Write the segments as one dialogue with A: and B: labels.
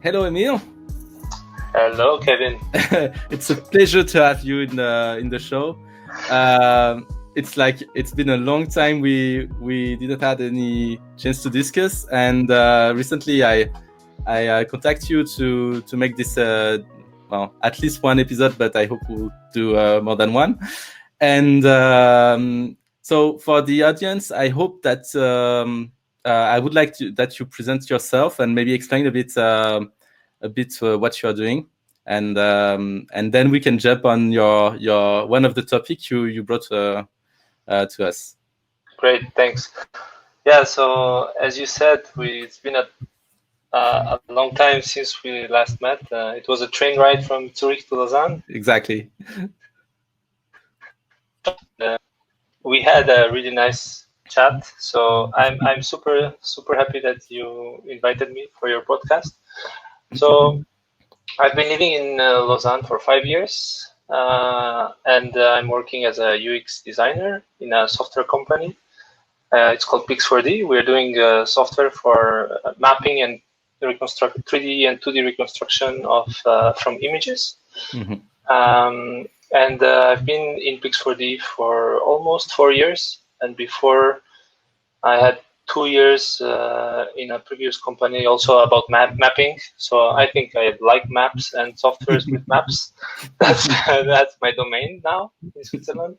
A: Hello, Emil.
B: Hello, Kevin.
A: It's a pleasure to have you in the show. It's been a long time we didn't have any chance to discuss, and recently I contact you to make this at least one episode, but I hope we'll do more than one. And so for the audience, I hope that I would like that you present yourself and maybe explain a bit what you are doing, and then we can jump on your one of the topics you brought to us.
B: Great, thanks. Yeah, so as you said, it's been a long time since we last met. It was a train ride from Zurich to Lausanne.
A: Exactly.
B: We had a really nice chat. So I'm super happy that you invited me for your podcast. So I've been living in Lausanne for 5 years, and I'm working as a UX designer in a software company. It's called Pix4D. We're doing software for mapping and 3D and 2D reconstruction of from images.
A: Mm-hmm.
B: And I've been in Pix4D for almost 4 years. And before, I had 2 years in a previous company also about mapping. So I think I like maps and softwares with maps. That's my domain now in Switzerland.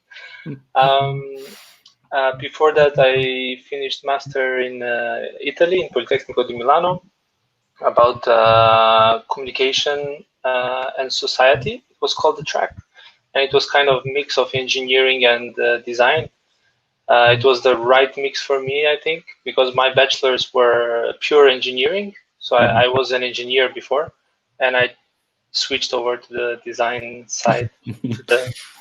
B: Before that, I finished master in Italy, in Politecnico di Milano, about communication and society. It was called the track, and it was kind of mix of engineering and design. It was the right mix for me, I think, because my bachelors were pure engineering. So I was an engineer before, and I switched over to the design side.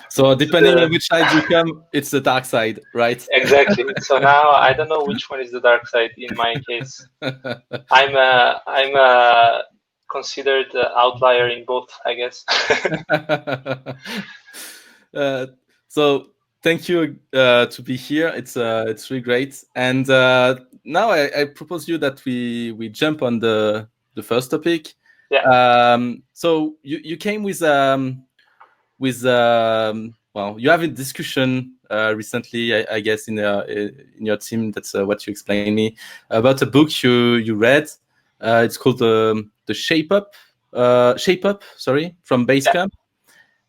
A: So depending on which side you come, it's the dark side, right?
B: Exactly. So now I don't know which one is the dark side in my case. I'm considered an outlier in both, I guess.
A: So thank you to be here. It's really great. And now I propose you that we jump on the first topic.
B: Yeah.
A: So you came with you have a discussion recently, I guess, in your team. That's what you explained me about a book you read. It's called the Shape Up, from Basecamp. Yeah.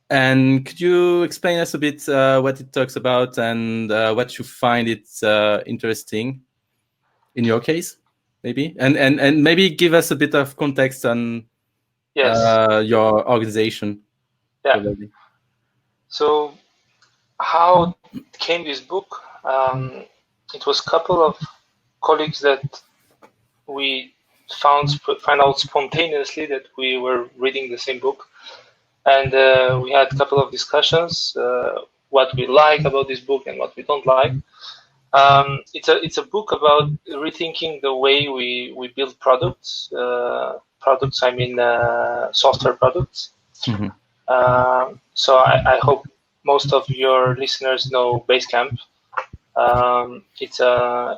A: And could you explain us a bit what it talks about and what you find it interesting in your case, maybe, and maybe give us a bit of context on your organization.
B: Yeah. Probably. So how came this book? It was a couple of colleagues that we found out spontaneously that we were reading the same book, and we had a couple of discussions what we like about this book and what we don't like. It's a book about rethinking the way we build products. I mean software products.
A: Mm-hmm.
B: So I hope most of your listeners know Basecamp. It's a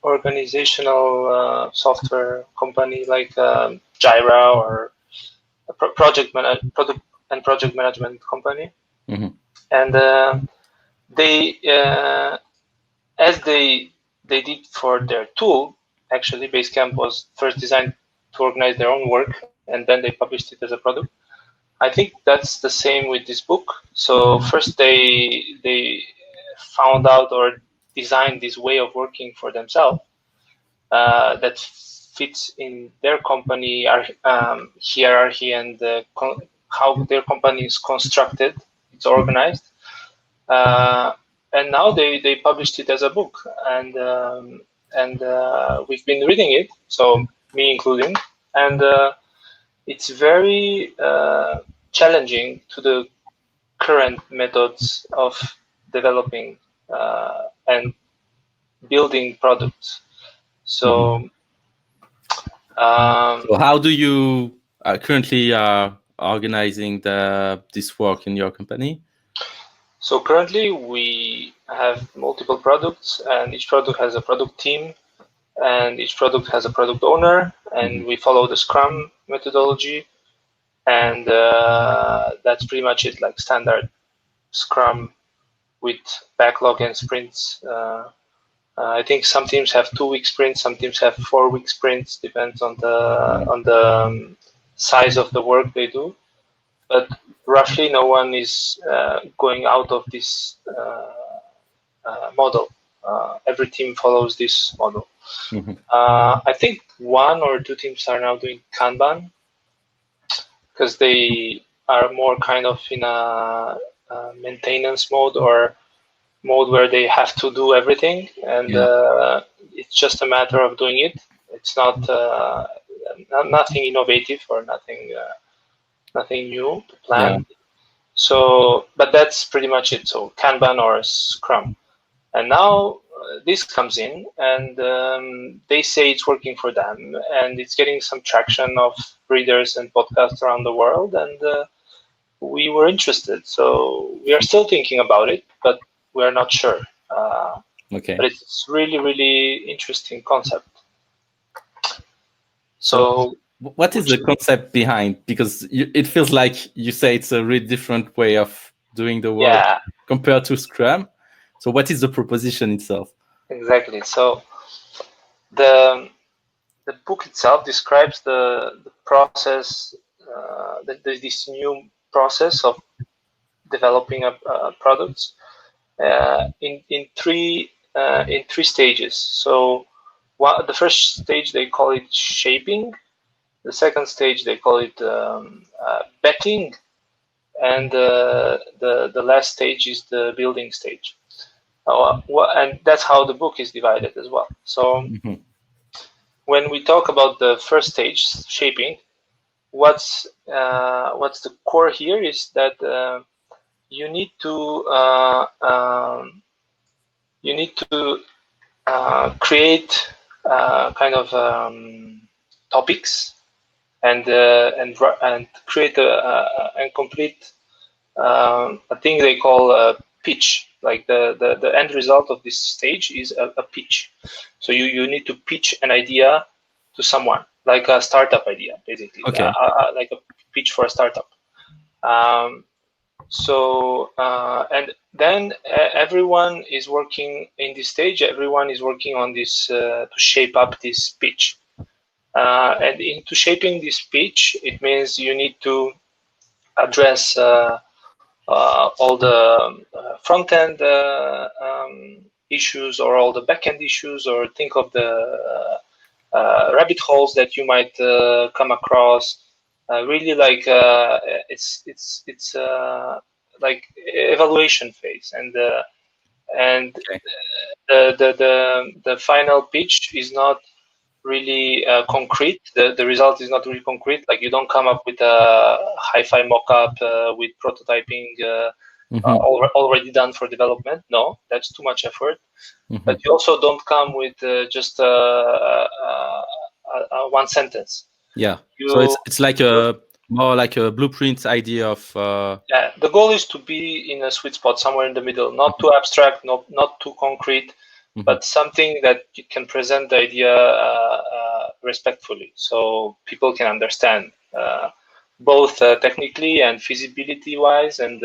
B: organizational software company like Jira or a product and project management company.
A: Mm-hmm.
B: And they as they did for their tool, actually Basecamp was first designed to organize their own work, and then they published it as a product. I think that's the same with this book. So first they found out or designed this way of working for themselves that fits in their company hierarchy and how their company is constructed, it's organized. And now they published it as a book, and we've been reading it, so me including, and it's very challenging to the current methods of developing and building products. So
A: how do you currently organizing this work in your company?
B: So currently we have multiple products, and each product has a product team, and each product has a product owner, and we follow the Scrum methodology, and that's pretty much it, like standard Scrum with backlog and sprints. I think some teams have 2-week sprints, some teams have 4-week sprints, depends on the size of the work they do. But roughly, no one is going out of this model. Every team follows this model. I think 1 or 2 teams are now doing Kanban because they are more kind of in a maintenance mode or mode where they have to do everything, and it's just a matter of doing it. It's not nothing innovative or nothing new to plan. So, but that's pretty much it. So Kanban or Scrum. And now this comes in, and they say it's working for them, and it's getting some traction of readers and podcasts around the world, and we were interested. So we are still thinking about it, but we're not sure.
A: Okay.
B: But it's really, really interesting concept. So
A: what is the concept behind? Because it feels like you say it's a really different way of doing the work compared to Scrum. So what is the proposition itself?
B: Exactly. So the book itself describes the process, this new process of developing products in three stages. So the first stage they call it shaping. The second stage they call it betting, and the last stage is the building stage. And that's how the book is divided as well. So when we talk about the first stage, shaping, what's the core here is that you need to create kind of topics and create and complete a thing they call a pitch. Like the end result of this stage is a pitch. So you need to pitch an idea to someone, like a startup idea, basically.
A: Okay.
B: Like a pitch for a startup. And then everyone is working in this stage. Everyone is working on this to shape up this pitch. And into shaping this pitch, it means you need to address all the front end issues or all the back end issues, or think of the rabbit holes that you might come across. Really, like it's like evaluation phase, and the final pitch is not really concrete. The result is not really concrete. Like you don't come up with a hi-fi mock-up with prototyping already done for development. No, that's too much effort. But you also don't come with just one sentence.
A: Yeah. So it's like more like a blueprint idea of.
B: Yeah, the goal is to be in a sweet spot somewhere in the middle, not too abstract, not too concrete, but something that you can present the idea respectfully, so people can understand both technically and feasibility-wise, and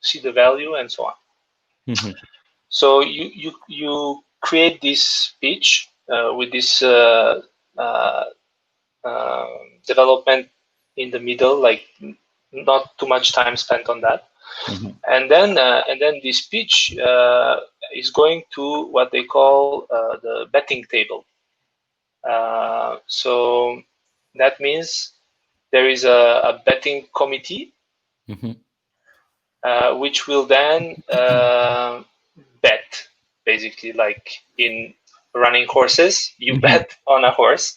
B: see the value, and so on. So you create this pitch with this development in the middle, like not too much time spent on that. And then this pitch is going to what they call the betting table. So that means there is a betting committee which will then bet, basically, like in running horses, you bet on a horse.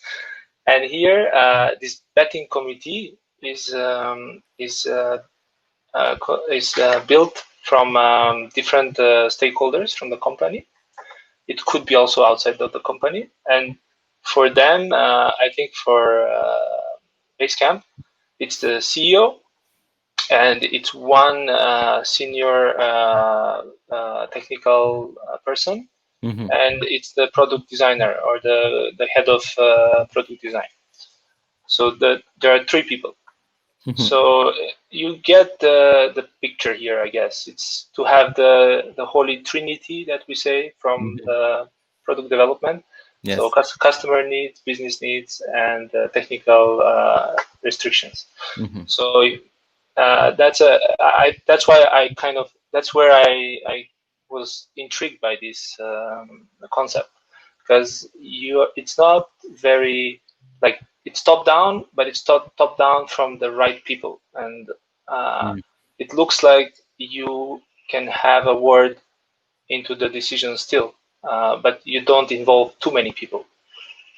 B: And here, this betting committee is built from different stakeholders from the company. It could be also outside of the company. And for them, I think for Basecamp, it's the CEO, and it's one senior technical person, and it's the product designer or the head of product design. So there are 3 people. So you get the picture here, I guess. It's to have the holy trinity that we say from the product development.
A: Yes.
B: So customer needs, business needs, and technical restrictions. So that's where I was intrigued by this concept, because it's not very like, it's top down, but it's top down from the right people, and it looks like you can have a word into the decision still, but you don't involve too many people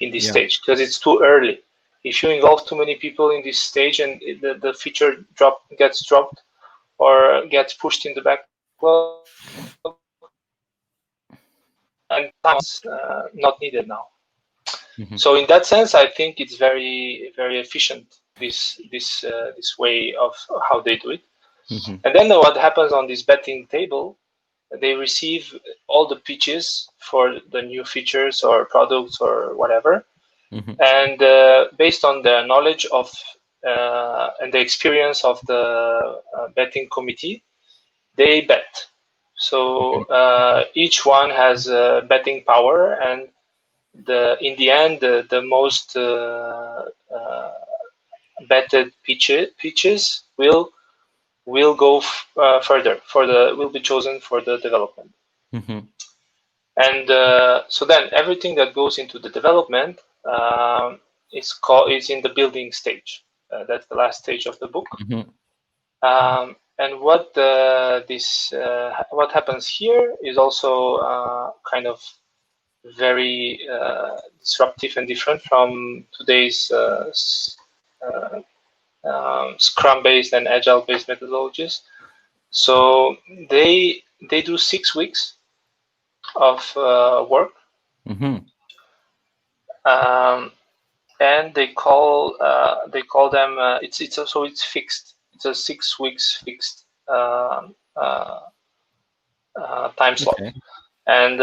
B: in this stage because it's too early. If you involve too many people in this stage and the feature gets dropped or gets pushed in the backlog, and time's not needed now. So in that sense, I think it's very, very efficient, this way of how they do it. And then what happens on this betting table, they receive all the pitches for the new features or products or whatever. And based on the knowledge of and the experience of the betting committee, they bet. So each one has betting power, and in the end, the most betted pitches will go further will be chosen for the development. And so then everything that goes into the development is in the building stage. That's the last stage of the book. And what happens here is also kind of very disruptive and different from today's Scrum-based and Agile-based methodologies. So they do 6 weeks of work, and they call them it's fixed. It's a 6 weeks fixed time slot. And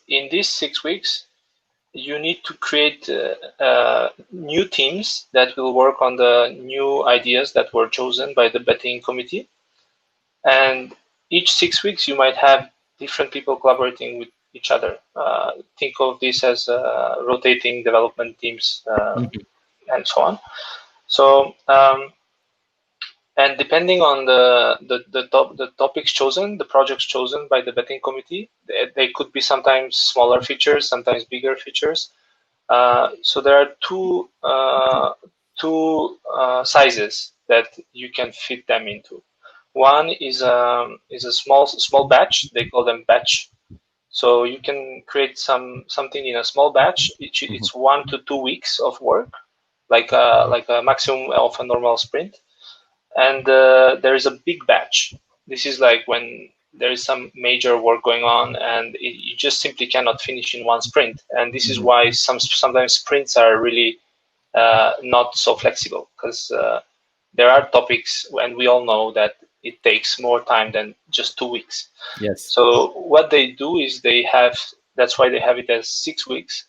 B: in these 6 weeks, you need to create new teams that will work on the new ideas that were chosen by the betting committee. And each 6 weeks, you might have different people collaborating with each other. Think of this as rotating development teams and so on. So, and depending on the topics chosen, the projects chosen by the betting committee, they could be sometimes smaller features, sometimes bigger features. So there are two sizes that you can fit them into. One is a small batch. They call them batch. So you can create something in a small batch. It's 1 to 2 weeks of work, like a maximum of a normal sprint. And there is a big batch. This is like when there is some major work going on, and you just simply cannot finish in one sprint. And this is why sometimes sprints are really not so flexible, because there are topics, and we all know that it takes more time than just 2 weeks.
A: Yes.
B: So what they do is that's why they have it as 6 weeks,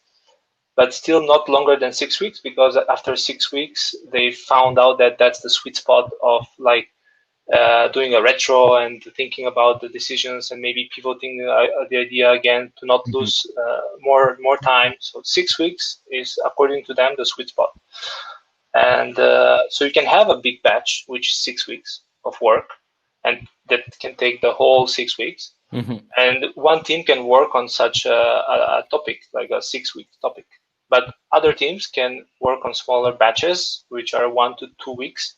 B: but still not longer than 6 weeks, because after 6 weeks, they found out that that's the sweet spot of like doing a retro and thinking about the decisions and maybe pivoting the idea again to not lose more time. So 6 weeks is, according to them, the sweet spot. And so you can have a big batch, which is 6 weeks of work, and that can take the whole 6 weeks. And one team can work on such a topic, like a 6-week topic. But other teams can work on smaller batches, which are 1 to 2 weeks.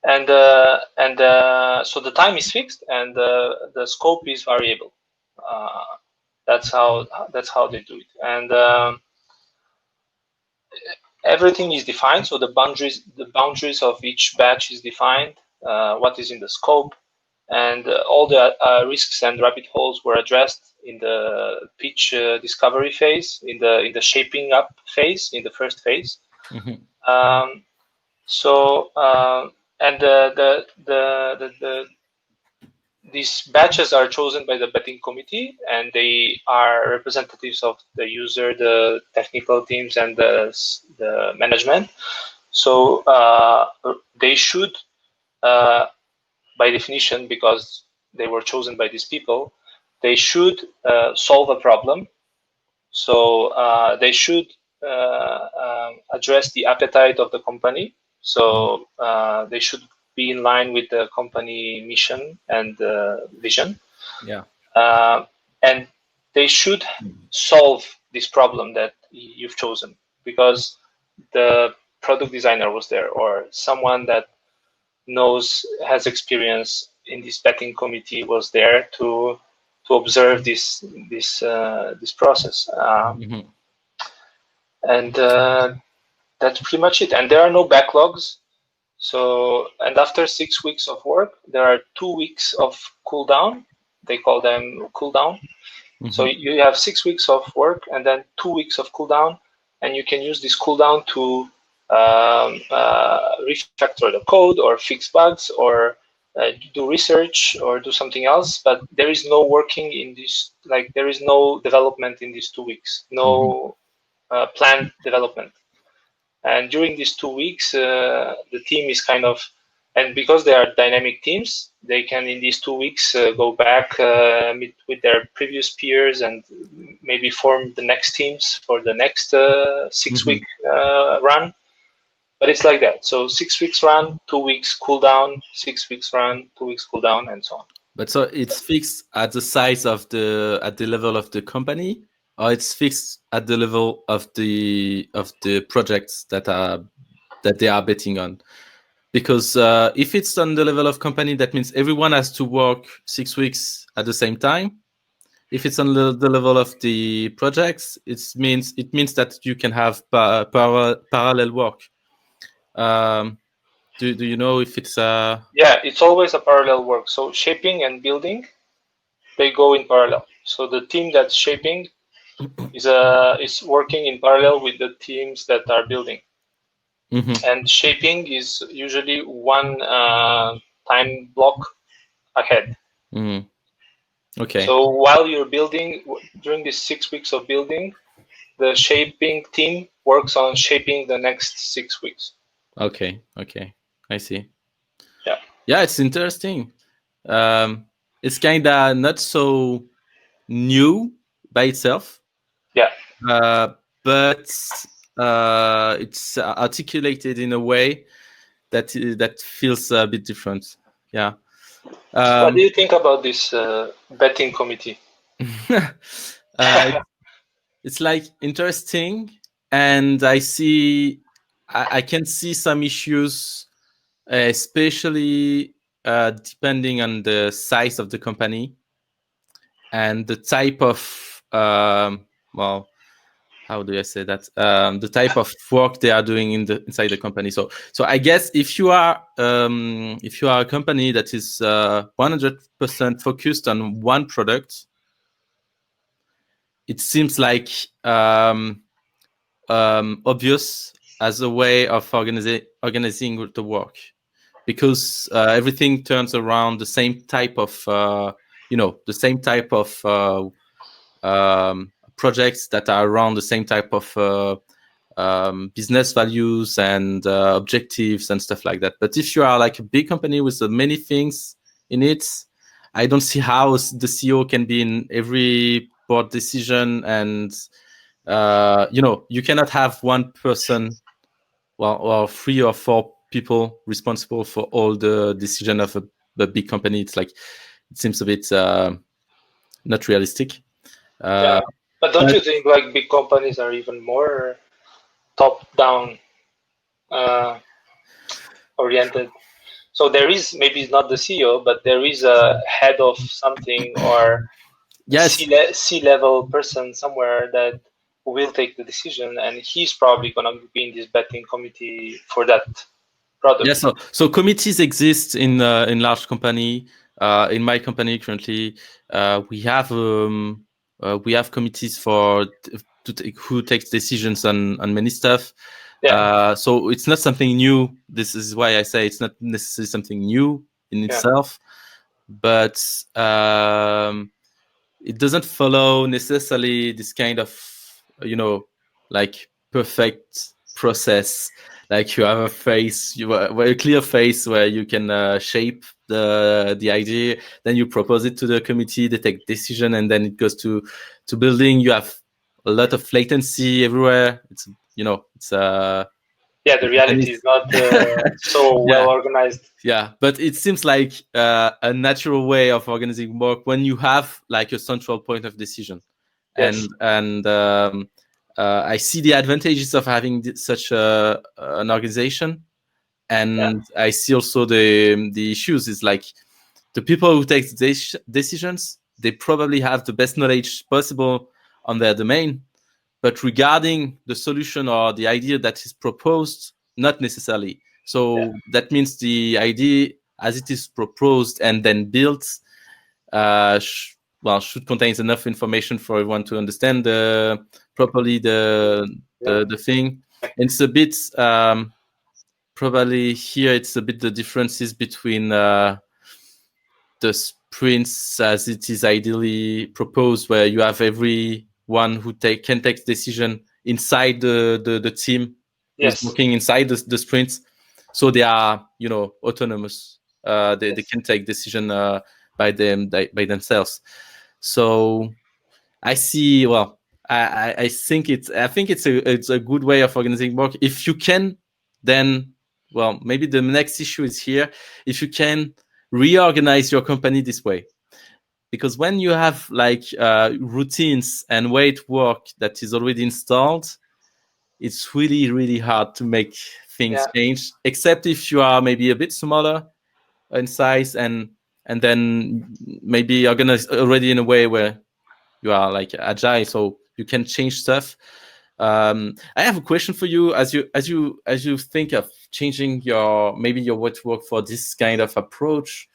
B: And so the time is fixed, and the scope is variable. That's how they do it. And everything is defined. So the boundaries of each batch is defined. What is in the scope, and all the risks and rabbit holes were addressed in the pitch discovery phase, in the shaping up phase, in the first phase. And these batches are chosen by the betting committee, and they are representatives of the user, the technical teams, and the management. So they should, by definition, because they were chosen by these people, they should solve a problem. So they should address the appetite of the company. So they should be in line with the company mission and vision.
A: Yeah.
B: And they should solve this problem that you've chosen, because the product designer was there, or someone that has experience in this betting committee was there to observe this process. And that's pretty much it. And there are no backlogs. So, and after 6 weeks of work, there are 2 weeks of cool down. They call them cool down. So you have 6 weeks of work and then 2 weeks of cool down, and you can use this cool down to refactor the code or fix bugs or do research or do something else. But there is no working in this, like there is no development in these 2 weeks, no planned development. And during these 2 weeks, the team is kind of, and because they are dynamic teams, they can in these 2 weeks go back, meet with their previous peers, and maybe form the next teams for the next 6 week run. But it's like that. So 6 weeks run, 2 weeks cool down, 6 weeks run, 2 weeks cool down, and so on.
A: But so it's fixed at the size of at the level of the company, or it's fixed at the level of the projects that they are betting on? Because if it's on the level of company, that means everyone has to work 6 weeks at the same time. If it's on the level of the projects, it means that you can have parallel work. Do you know if it's
B: Yeah, it's always a parallel work. So shaping and building, they go in parallel. So the team that's shaping is working in parallel with the teams that are building. And shaping is usually one time block ahead.
A: Okay.
B: So while you're building, during these 6 weeks of building, the shaping team works on shaping the next 6 weeks.
A: Okay, I see.
B: Yeah,
A: it's interesting. It's kind of not so new by itself.
B: Yeah.
A: But it's articulated in a way that feels a bit different. Yeah.
B: What do you think about this betting committee?
A: It's like interesting, and I can see some issues, especially depending on the size of the company and the type of how do I say that? The type of work they are doing inside the company. So I guess if you are a company that is 100% focused on one product, it seems like obvious as a way of organizing the work, because everything turns around the same type of projects that are around the same type of business values and objectives and stuff like that. But if you are like a big company with many things in it, I don't see how the CEO can be in every board decision, and you cannot have one person, or 3 or 4 people responsible for all the decision of a big company. It's like, it seems a bit not realistic.
B: Yeah. But don't you think like big companies are even more top-down oriented? So there is, maybe it's not the CEO, but there is a head of something, or C-level person somewhere that will take the decision, and he's probably going to be in this betting committee for that product.
A: Yeah, so committees exist in large company. In my company currently, we have committees who takes decisions on many stuff.
B: Yeah.
A: So it's not something new. This is why I say it's not necessarily something new in itself. but it doesn't follow necessarily this kind of, like perfect process. Like you have a face, you have a very clear face where you can shape the idea. Then you propose it to the committee, they take decision, and then it goes to building. You have a lot of latency everywhere. It's
B: Yeah, the reality is not so
A: yeah.
B: well organized.
A: Yeah, but it seems like a natural way of organizing work when you have like a central point of decision.
B: Yes.
A: And I see the advantages of having such an organization, and I see also the issues. Is like the people who take decisions, they probably have the best knowledge possible on their domain, but regarding the solution or the idea that is proposed, not necessarily. So that means the idea as it is proposed and then built should contain enough information for everyone to understand properly the thing. And it's a bit probably here it's a bit the differences between the sprints as it is ideally proposed, where you have everyone who can take decision inside the team who's working inside the sprints, so they are autonomous. They can take decision by themselves. So I see. Well, I think it's a good way of organizing work. If you can, then maybe the next issue is here. If you can reorganize your company this way, because when you have like routines and way to work that is already installed, it's really hard to make things change. Except if you are maybe a bit smaller in size and then maybe organized already in a way where you are like agile, so you can change stuff. I have a question for you as you think of changing your way to work for this kind of approach,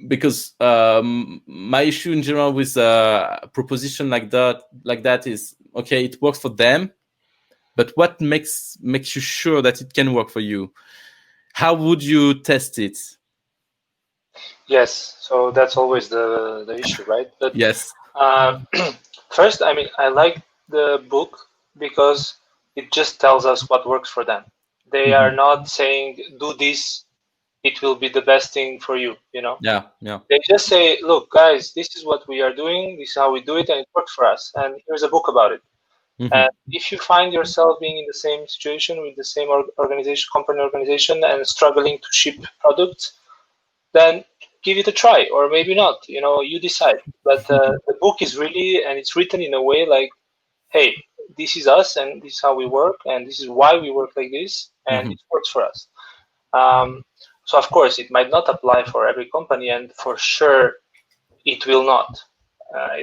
A: because my issue in general with a proposition like that is, okay, it works for them, but what makes you sure that it can work for you? How would you test it?
B: Yes, so that's always the issue, right? But
A: yes.
B: First, I mean, I like the book because it just tells us what works for them. They are not saying, do this, it will be the best thing for you,
A: Yeah.
B: They just say, look, guys, this is what we are doing, this is how we do it, and it works for us, and here's a book about it. And if you find yourself being in the same situation with the same company organization, and struggling to ship products, then give it a try, or maybe not. You decide. But the book is really, and it's written in a way like, hey, this is us, and this is how we work, and this is why we work like this, and it works for us. So of course, it might not apply for every company, and for sure, it will not.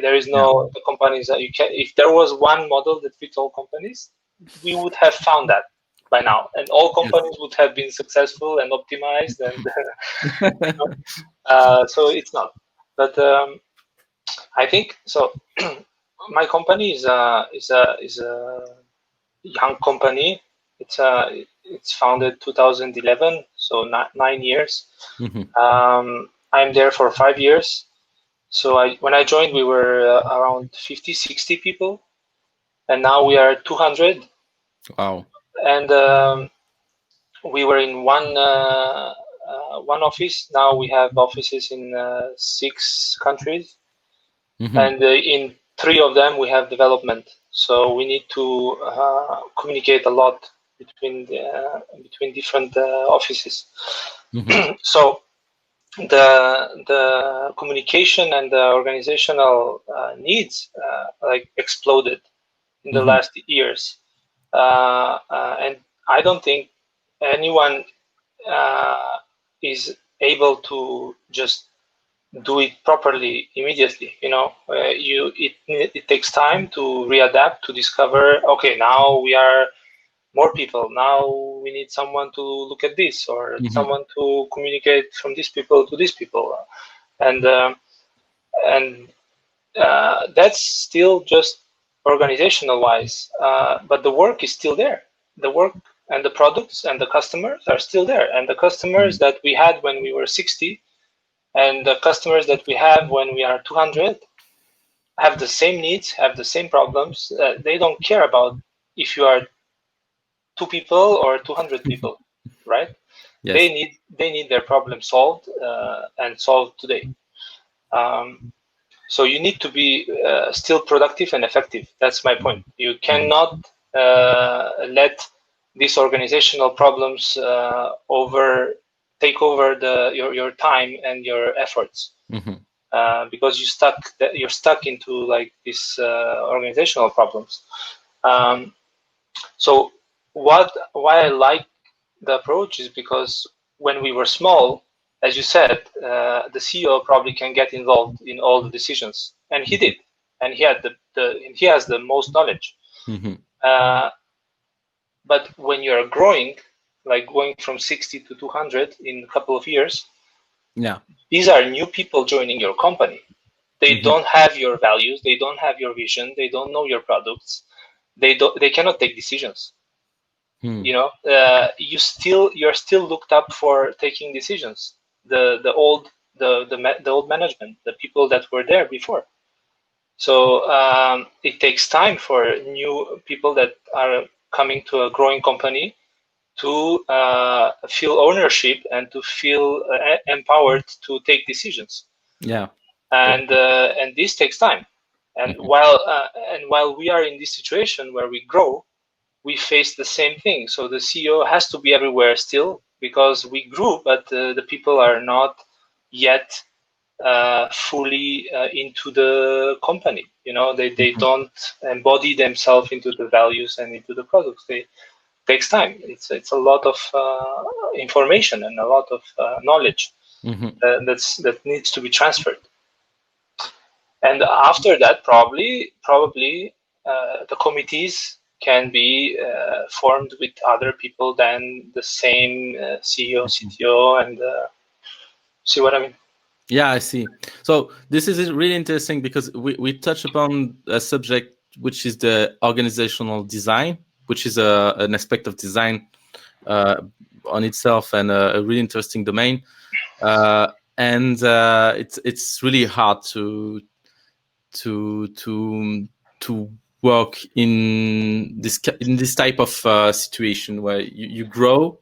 B: There is no the companies that you can. If there was one model that fits all companies, we would have found that by now, and all companies would have been successful and optimized, and so it's not. But I think so. My company is a young company. It's founded 2011, so 9 years. I'm there for 5 years. So when I joined, we were around 50, 60 people, and now we are 200.
A: Wow.
B: And we were in one office. Now we have offices in 6 countries, and in 3 of them we have development. So we need to communicate a lot between different offices. So the communication and the organizational needs like exploded in the last years, and I don't think anyone is able to just do it properly immediately. It takes time to readapt, to discover, okay, now we are more people, now we need someone to look at this, or someone to communicate from these people to these people, and that's still just organizational wise, but the work is still there. The work and the products and the customers are still there. And the customers that we had when we were 60 and the customers that we have when we are 200 have the same needs, have the same problems. They don't care about if you are 2 people or 200 people, right?
A: Yes.
B: They need their problem solved and solved today. So you need to be still productive and effective. That's my point. You cannot let these organizational problems take over your time and your efforts. Because you're stuck into like these organizational problems. So why I like the approach is because when we were small, as you said, the CEO probably can get involved in all the decisions, and he did, and he had he has the most knowledge. But when you're growing, like going from 60 to 200 in a couple of years, these are new people joining your company. They don't have your values, they don't have your vision, they don't know your products, they cannot take decisions. You know, you're still looked up for taking decisions. The old management, the people that were there before. So it takes time for new people that are coming to a growing company to feel ownership and to feel empowered to take decisions. And this takes time. And while we are in this situation where we grow, we face the same thing. So the CEO has to be everywhere still because we grew, but the people are not yet fully into the company. You know, they don't embody themselves into the values and into the products. It takes time. It's a lot of information and a lot of knowledge that needs to be transferred. And after that, probably the committees can be formed with other people than the same CEO, CTO, and see what I mean?
A: Yeah, I see. So this is really interesting because we touch upon a subject which is the organizational design, which is an aspect of design on itself and a really interesting domain. And it's really hard to work in this type of situation where you grow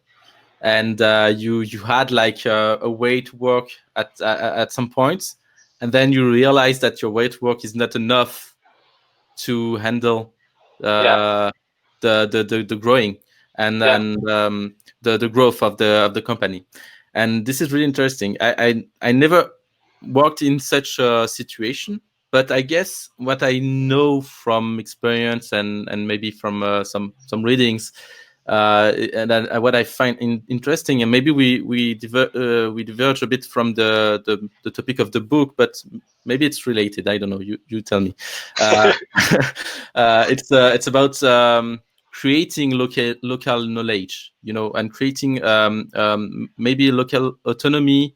A: and you had like a way to work at some points, and then you realize that your way to work is not enough to handle the growing and the growth of the company. And this is really interesting. I never worked in such a situation, but I guess what I know from experience and maybe from some readings, and what I find interesting, and maybe we diverge a bit from the topic of the book, but maybe it's related. I don't know. You tell me. It's about creating local knowledge, you know, and creating maybe local autonomy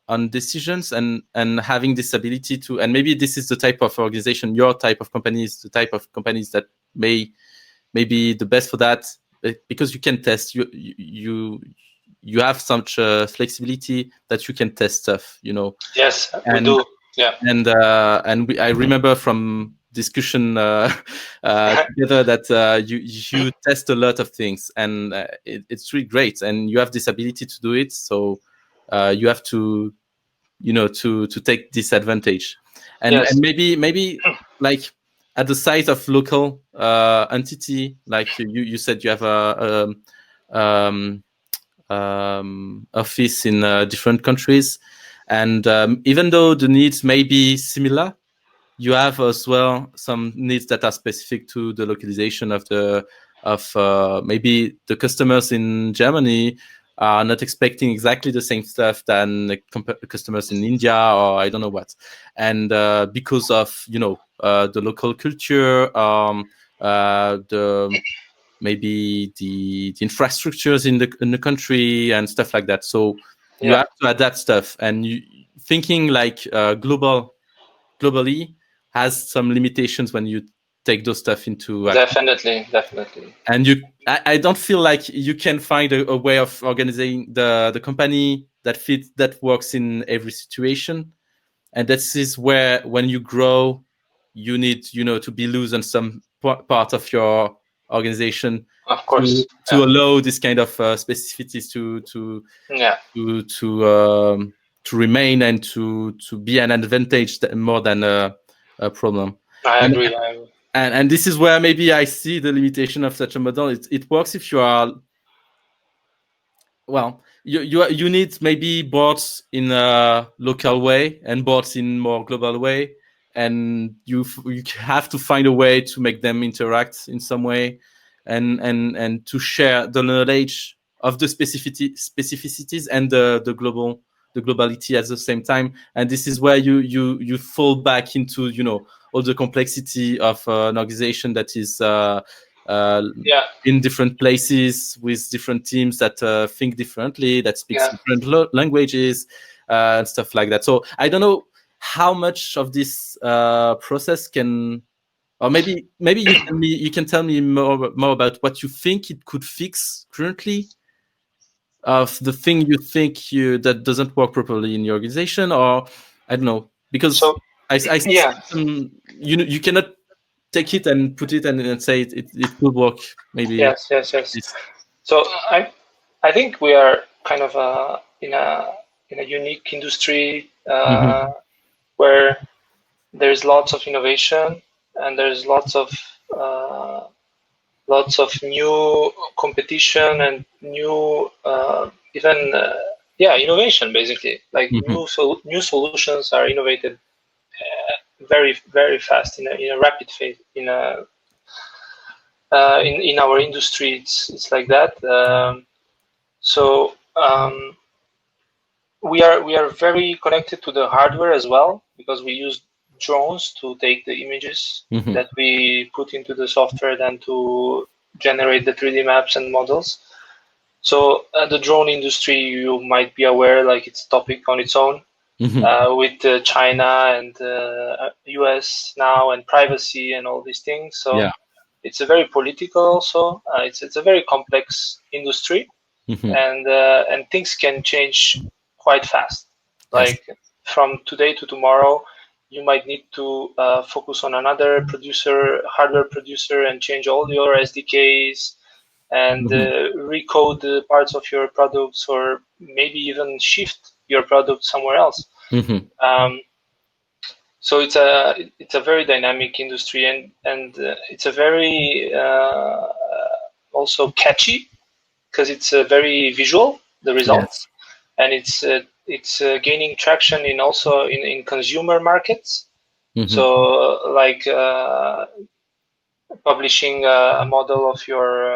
A: on decisions and having this ability to, and maybe this is the type of organization, your type of companies, the type of companies that may be the best for that, because you can test, you have such flexibility that you can test stuff, you know.
B: Yes, we do. Yeah.
A: And I remember from discussion together that you test a lot of things, and it's really great, and you have this ability to do it. So you have to, you know, to take this advantage, and maybe like at the size of local entity, like you said, you have a office in different countries, and even though the needs may be similar, you have as well some needs that are specific to the localization of maybe the customers in Germany are not expecting exactly the same stuff than the customers in India or I don't know what, and because of, you know, the local culture, the maybe the infrastructures in the country and stuff like that. So you have to adapt stuff, and thinking like globally has some limitations when you take those stuff into
B: definitely.
A: and I don't feel like you can find a way of organizing the company that works in every situation. And this is where, when you grow, you need, to be loose on some part of your organization,
B: Of course,
A: to allow this kind of specificities to remain and to be an advantage more than a problem.
B: I agree.
A: And this is where maybe I see the limitation of such a model. It works if you are, well, you need maybe boards in a local way and boards in more global way, and you have to find a way to make them interact in some way, and to share the knowledge of the specificities and the globality at the same time. And this is where you fall back into all the complexity of an organization that is in different places with different teams that think differently, that speaks different languages, and stuff like that. So I don't know how much of this process can, or maybe you can tell me more about what you think it could fix currently, of the thing you think that doesn't work properly in your organization, or I don't know, because I see some, you cannot take it and put it and say it will work. Maybe.
B: Yes. So I think we are kind of in a unique industry where there's lots of innovation and there's lots of new competition and new innovation, basically. Like new solutions are innovated very, very fast in a rapid phase in our industry. It's like that. We are very connected to the hardware as well, because we use drones to take the images that we put into the software, then to generate the 3D maps and models. So the drone industry, you might be aware, like it's a topic on its own. With China and US now, and privacy and all these things. So it's a very political also. It's a very complex industry, and things can change quite fast. Like from today to tomorrow, you might need to focus on another hardware producer, and change all your SDKs and recode the parts of your products, or maybe even shift your product somewhere else. So it's a very dynamic industry, and it's a very also catchy, because it's very visual, the results, and it's gaining traction in consumer markets. So like publishing a model of your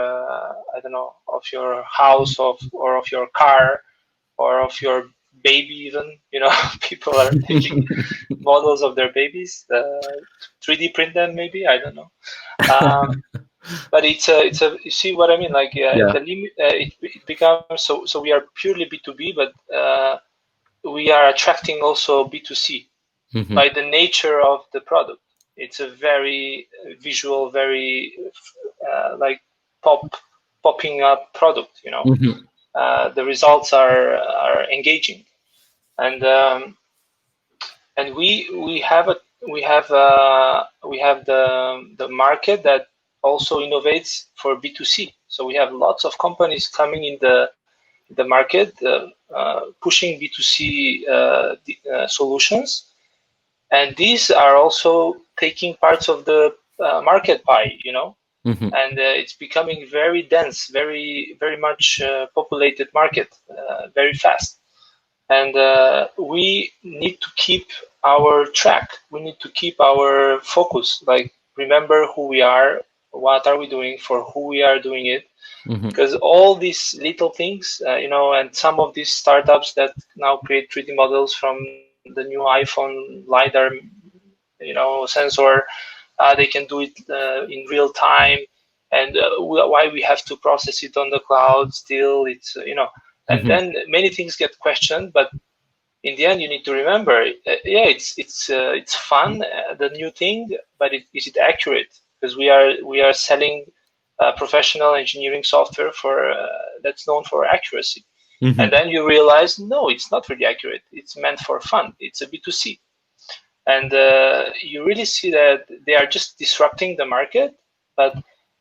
B: of your house, or of your car, or of your baby, even, people are taking models of their babies, 3D print them, maybe, I don't know. But it's a you see what I mean? Like the limit, it becomes so we are purely B2B, but we are attracting also B2C by the nature of the product. It's a very visual, very like popping up product. The results are engaging, and we have the market that also innovates for B2C. So we have lots of companies coming in the market, pushing B2C solutions, and these are also taking parts of the market pie, and it's becoming very dense, very, very much populated market, very fast. And we need to keep our track. We need to keep our focus. Like, remember who we are, what are we doing, for who we are doing it. Because all these little things, and some of these startups that now create 3D models from the new iPhone LiDAR, sensor, they can do it in real time. And why we have to process it on the cloud still, it's, and then many things get questioned, but in the end, you need to remember, it's fun, the new thing, but is it accurate? Because we are selling professional engineering software for that's known for accuracy. And then you realize, no, it's not really accurate. It's meant for fun. It's a B2C. And you really see that they are just disrupting the market, but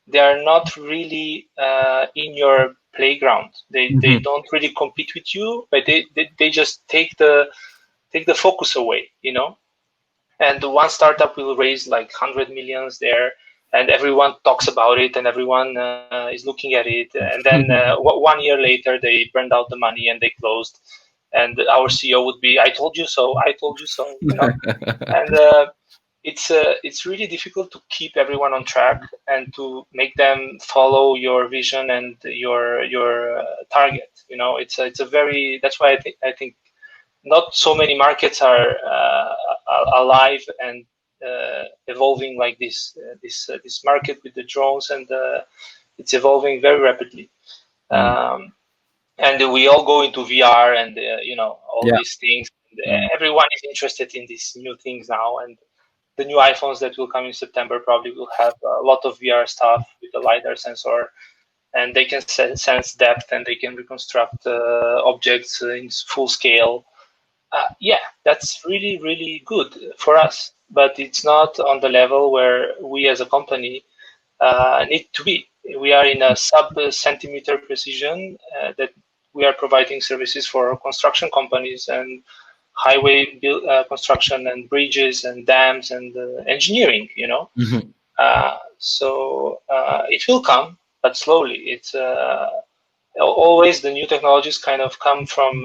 B: they are not really in your playground. They don't really compete with you, but they just take the focus away, you know. And one startup will raise like 100 millions there, and everyone talks about it, and everyone is looking at it. And then 1 year later, they burned out the money and they closed. And our CEO would be, "I told you so. I told you so." You know, and it's really difficult to keep everyone on track and to make them follow your vision and your target. You know, it's a very, that's why I think not so many markets are alive and evolving like this. This market with the drones, and it's evolving very rapidly. And we all go into VR and you know, all these things. Everyone is interested in these new things now, and the new iPhones that will come in September probably will have a lot of VR stuff with the LiDAR sensor, and they can sense depth, and they can reconstruct objects in full scale. Yeah, that's really, really good for us, but it's not on the level where we as a company need to be. We are in a sub-centimeter precision that we are providing services for construction companies and highway construction and bridges and dams and engineering, you know. So it will come, but slowly. It's always the new technologies kind of come from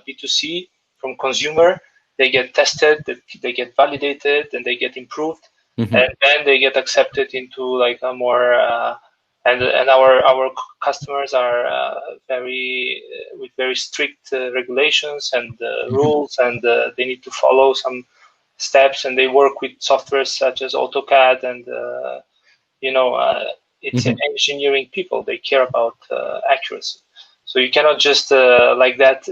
B: B2C, from consumer. They get tested, they get validated, and they get improved, and then they get accepted into like a more and our customers are with very strict regulations and rules, and they need to follow some steps, and they work with software such as AutoCAD, and you know, it's engineering people. They care about accuracy, so you cannot just like that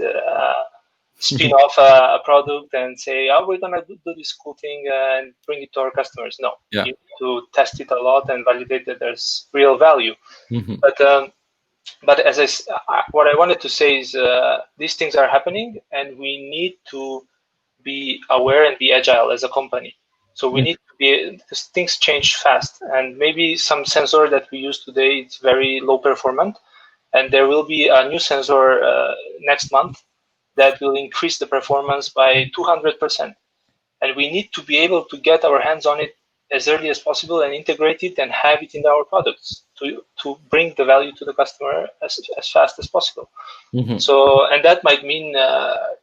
B: spin off a product and say, "Oh, we're gonna do this cool thing and bring it to our customers." No, you need to test it a lot and validate that there's real value. But as what I wanted to say is these things are happening, and we need to be aware and be agile as a company. So we need to be, because things change fast, and maybe some sensor that we use today, it's very low performant, and there will be a new sensor next month that will increase the performance by 200%. And we need to be able to get our hands on it as early as possible and integrate it and have it in our products to bring the value to the customer as fast as possible. So, and that might mean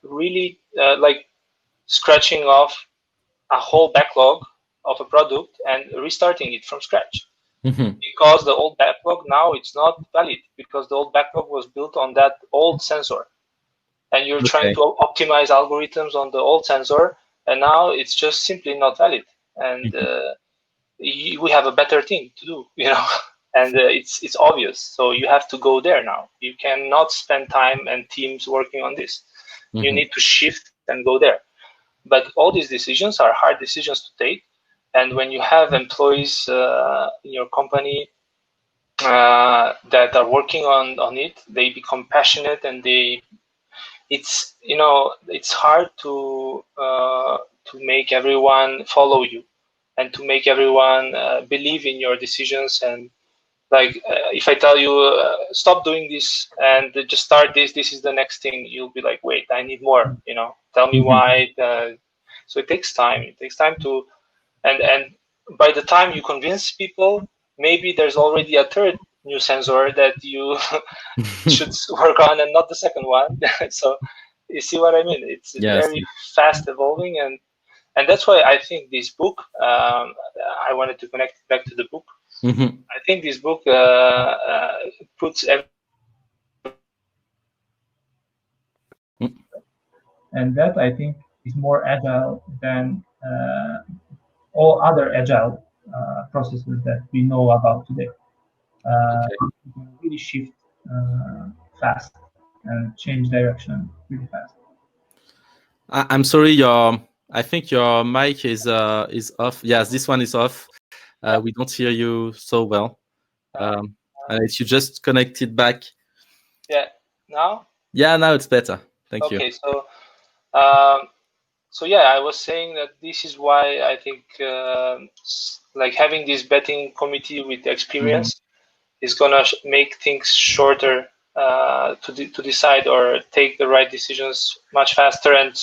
B: really like scratching off a whole backlog of a product and restarting it from scratch. Because the old backlog now it's not valid, because the old backlog was built on that old sensor. And you're trying to optimize algorithms on the old sensor, and now it's just simply not valid. And we have a better thing to do, you know, and it's obvious. So you have to go there now. You cannot spend time and teams working on this. You need to shift and go there. But all these decisions are hard decisions to take. And when you have employees in your company that are working on it, they become passionate, and it's, you know, it's hard to make everyone follow you and to make everyone believe in your decisions. And like if I tell you stop doing this and just start this is the next thing, you'll be like, wait, I need more, you know, tell me why. So it takes time to, and by the time you convince people, maybe there's already a third new sensor that you should work on, and not the second one. So you see what I mean? It's very fast evolving, and that's why I think this book, I wanted to connect it back to the book. I think this book puts
C: and that I think is more agile than all other agile processes that we know about today. You can really shift fast and change direction really fast.
A: I'm sorry, I think your mic is off. Yes, this one is off. We don't hear you so well. If you just connected back.
B: Yeah. Now?
A: Yeah, now it's better. Thank you.
B: Okay, so yeah, I was saying that this is why I think like having this betting committee with experience is gonna make things shorter to decide or take the right decisions much faster and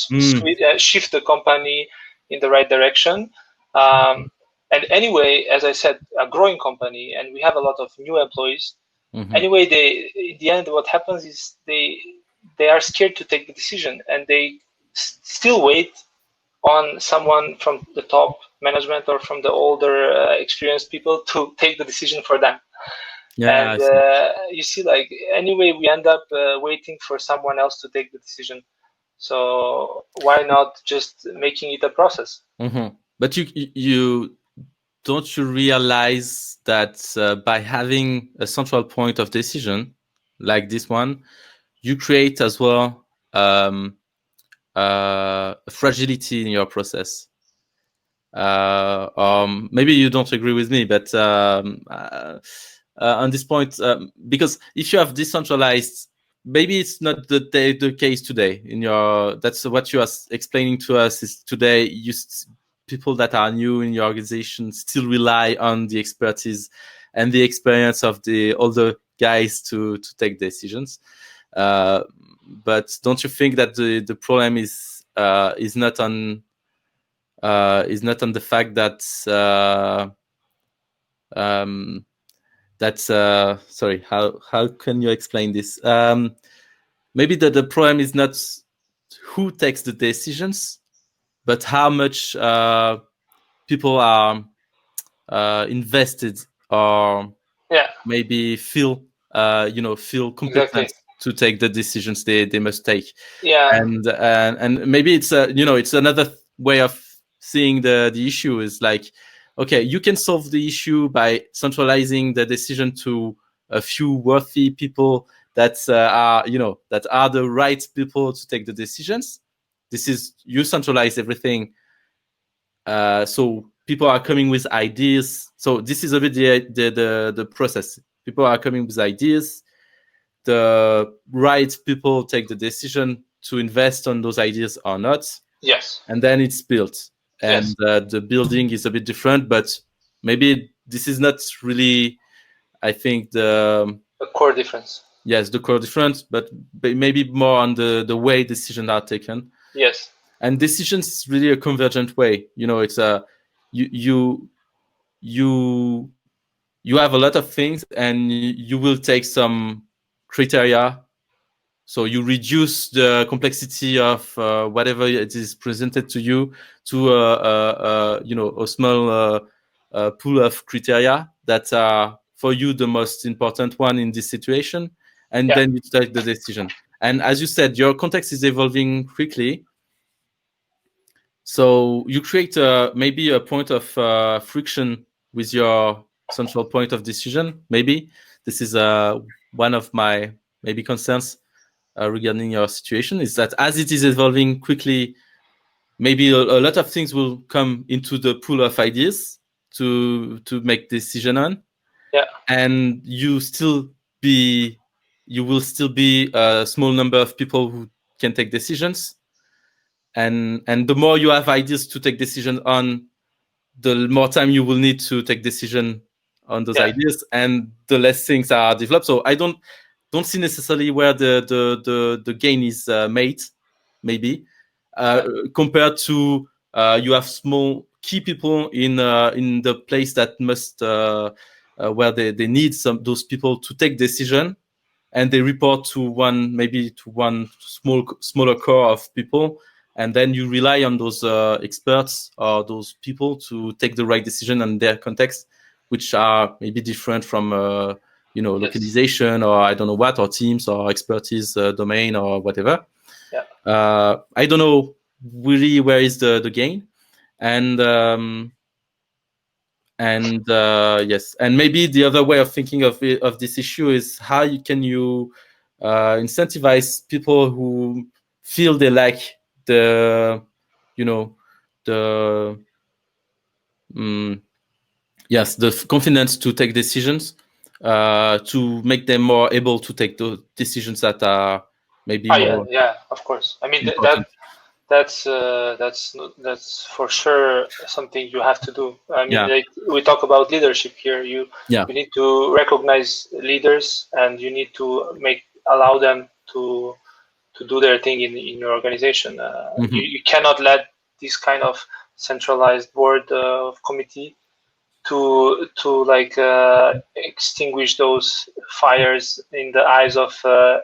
B: shift the company in the right direction. And anyway, as I said, a growing company, and we have a lot of new employees. Anyway, in the end, what happens is they are scared to take the decision, and they still wait on someone from the top management or from the older experienced people to take the decision for them.
A: Yeah,
B: and you see, like, anyway, we end up waiting for someone else to take the decision. So why not just making it a process?
A: But you don't you realize that by having a central point of decision like this one, you create as well fragility in your process. Maybe you don't agree with me, but on this point, because if you have decentralized, maybe it's not the case today. That's what you are explaining to us is today. People that are new in your organization still rely on the expertise and the experience of the older guys to take decisions. But don't you think that the problem is not on the fact that sorry, how can you explain this? Maybe the problem is not who takes the decisions, but how much people are invested or maybe feel competent to take the decisions they must take. And maybe it's it's another way of seeing the issue is like, okay, you can solve the issue by centralizing the decision to a few worthy people that are the right people to take the decisions. This is, you centralize everything, so people are coming with ideas. So this is a bit the process. People are coming with ideas. The right people take the decision to invest on those ideas or not.
B: Yes.
A: And then it's built. And the building is a bit different, but maybe this is not really, I think, the
B: core difference.
A: Yes, the core difference, but maybe more on the way decisions are taken.
B: Yes.
A: And decisions is really a convergent way. It's a you have a lot of things, and you will take some criteria. So you reduce the complexity of whatever it is presented to you to a small pool of criteria that are for you the most important one in this situation, and then you take the decision. And as you said, your context is evolving quickly, so you create maybe a point of friction with your central point of decision. Maybe this is one of my maybe concerns regarding your situation, is that as it is evolving quickly, maybe a lot of things will come into the pool of ideas to make decision on. And you will still be a small number of people who can take decisions. And the more you have ideas to take decisions on, the more time you will need to take decision on those ideas, and the less things are developed. So I don't see necessarily where the gain is made, maybe compared to you have small key people in the place that must where they need those people to take decision, and they report to one smaller core of people, and then you rely on those experts or those people to take the right decision in their context, which are maybe different from localization or I don't know what, or teams or expertise domain or whatever. I don't know really where is the gain, and yes, and maybe the other way of thinking of this issue is how can you incentivize people who feel they lack the confidence to take decisions, to make them more able to take those decisions that are maybe more
B: yeah, of course. I mean
A: important.
B: that's for sure something you have to do. I mean, like, we talk about leadership here. You need to recognize leaders, and you need to allow them to do their thing in your organization. You cannot let this kind of centralized board of committee to like extinguish those fires in the eyes of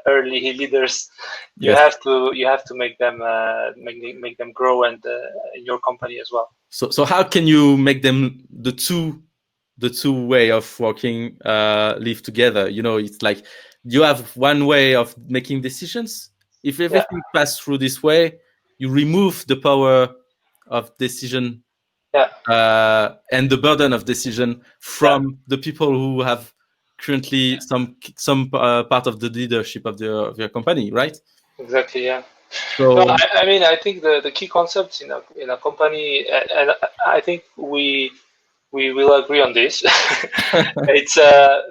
B: early leaders. You have to make them make them grow, and in your company as well.
A: So how can you make them the two way of working live together? You know, it's like you have one way of making decisions. If everything passes through this way, you remove the power of decision and the burden of decision from the people who have currently some part of the leadership of your company, right?
B: Exactly. Yeah.
A: So
B: no, I mean, I think the key concepts in a company, and I think we will agree on this. It's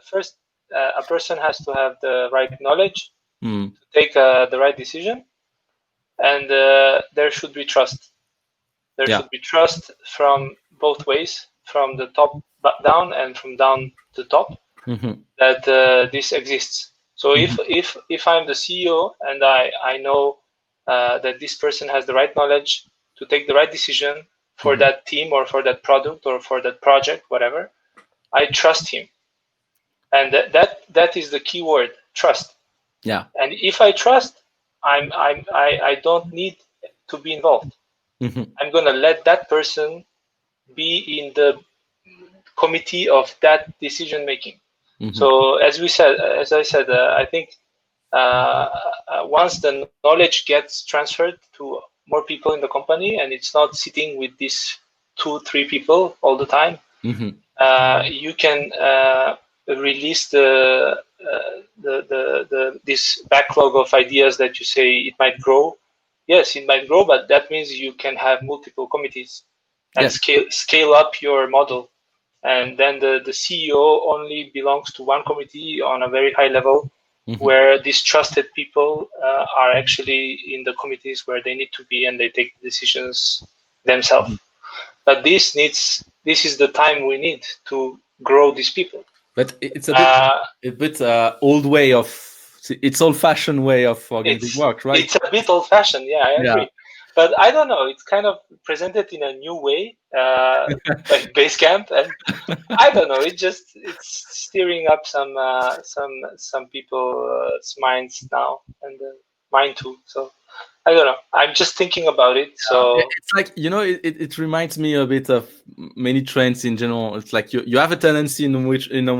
B: first, a person has to have the right knowledge to take the right decision, and there should be trust. There should be trust from both ways, from the top down and from down to top, that this exists. So if I'm the CEO and I know that this person has the right knowledge to take the right decision for that team or for that product or for that project, whatever, I trust him. And that is the key word, trust.
A: Yeah.
B: And if I trust, I don't need to be involved. I'm gonna let that person be in the committee of that decision making. So as I said, I think once the knowledge gets transferred to more people in the company, and it's not sitting with these 2-3 people all the time, you can release this backlog of ideas that you say it might grow. Yes, it might grow, but that means you can have multiple committees and scale up your model. And then the CEO only belongs to one committee on a very high level, where these trusted people are actually in the committees where they need to be, and they take decisions themselves. But this is the time we need to grow these people.
A: But it's a bit old way of, it's old-fashioned way of organizing work, right?
B: It's a bit old-fashioned, yeah, I agree. But I don't know, it's kind of presented in a new way, like Basecamp, and I don't know, it's stirring up some people's minds now, and mine too. So I don't know. I'm just thinking about it. So
A: it's like, you know, it reminds me a bit of many trends in general. It's like you have a tendency in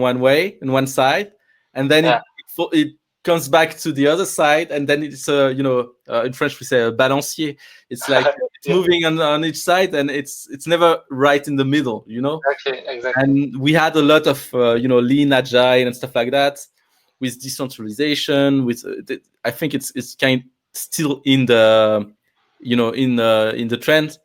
A: one way, in one side, and then it comes back to the other side, and then it's in French we say a balancier. It's like it's moving on each side, and it's never right in the middle, you know.
B: Exactly.
A: And we had a lot of lean, agile, and stuff like that with decentralization. I think it's kind still in the in the trend,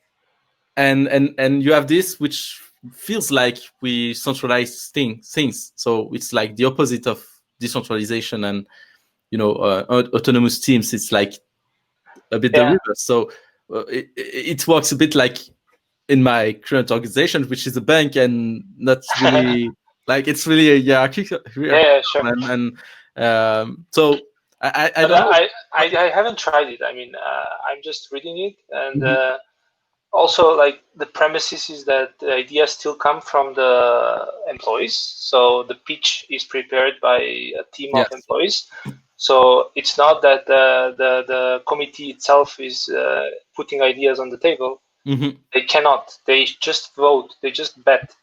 A: and you have this which feels like we centralize things. So it's like the opposite of decentralization and autonomous teams. It's like a bit the reverse. So it works a bit like in my current organization, which is a bank, and not really like it's really a hierarchy.
B: Yeah, sure.
A: And so I don't know.
B: I haven't tried it. I mean, I'm just reading it, and also like the premises is that the ideas still come from the employees. So the pitch is prepared by a team of employees. So it's not that the committee itself is putting ideas on the table. They cannot. They just vote. They just bet.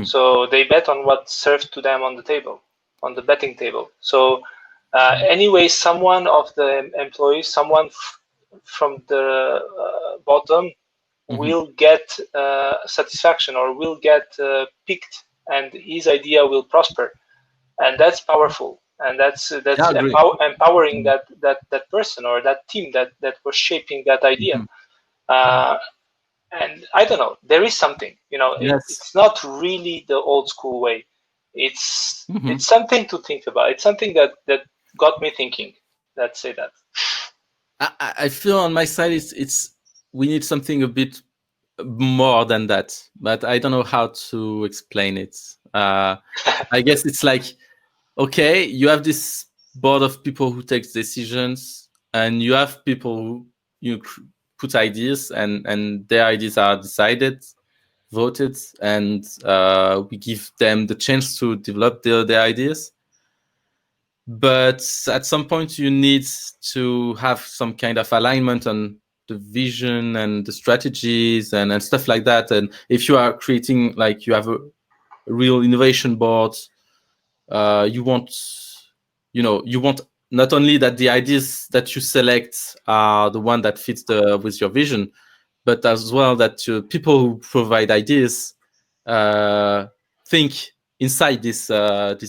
B: So they bet on what's served to them on the table, on the betting table. So anyway, someone of the employees, someone from the bottom will get satisfaction or will get picked, and his idea will prosper, and that's powerful, and that's empowering that person or that team that was shaping that idea. And I don't know, there is something, it's not really the old school way. It's something to think about. It's something that got me thinking. Let's say that.
A: I feel on my side it's we need something a bit more than that, but I don't know how to explain it. I guess it's like, okay, you have this board of people who takes decisions, and you have people who you put ideas, and their ideas are decided, voted, and we give them the chance to develop their ideas. But at some point you need to have some kind of alignment on the vision and the strategies and stuff like that. And if you are creating, like, you have a real innovation board, you want not only that the ideas that you select are the one that fits with your vision, but as well that people who provide ideas think inside this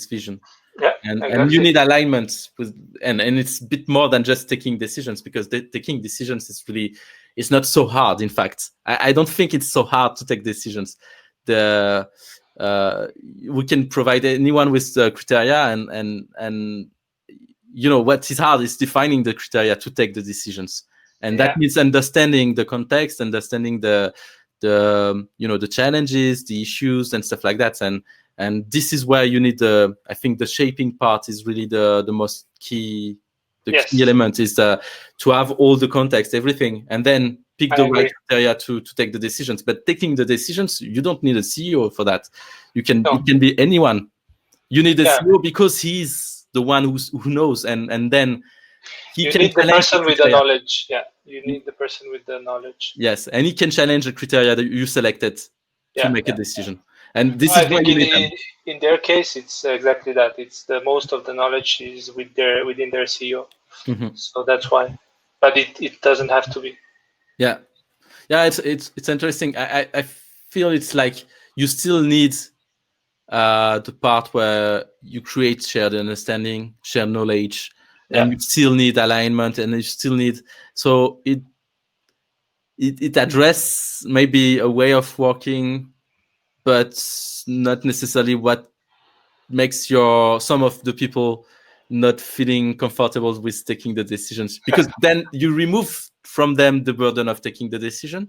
A: vision.
B: Yeah,
A: and
B: exactly.
A: you need alignment with, and it's a bit more than just taking decisions, because taking decisions is not so hard. In fact, I don't think it's so hard to take decisions. We can provide anyone with the criteria, and what is hard is defining the criteria to take the decisions, and that means understanding the context, understanding the challenges, the issues, and stuff like that. And this is where you need I think the shaping part is really the most key. The key element is to have all the context, everything, and then pick the right criteria to take the decisions. But taking the decisions, you don't need a CEO for that. It can be anyone. You need a CEO because he's the one who knows, and then
B: you need the person with the knowledge. Yeah, you need the person with the knowledge.
A: Yes, and he can challenge the criteria that you selected to make a decision. And this is why you need them.
B: In their case, it's exactly that. It's the most of the knowledge is within their CEO. So that's why. But it doesn't have to be.
A: Yeah, it's interesting. I feel it's like you still need the part where you create shared understanding, shared knowledge, and you still need alignment, and you still need, so it addresses maybe a way of working, but not necessarily what makes some of the people not feeling comfortable with taking the decisions, because then you remove from them the burden of taking the decision.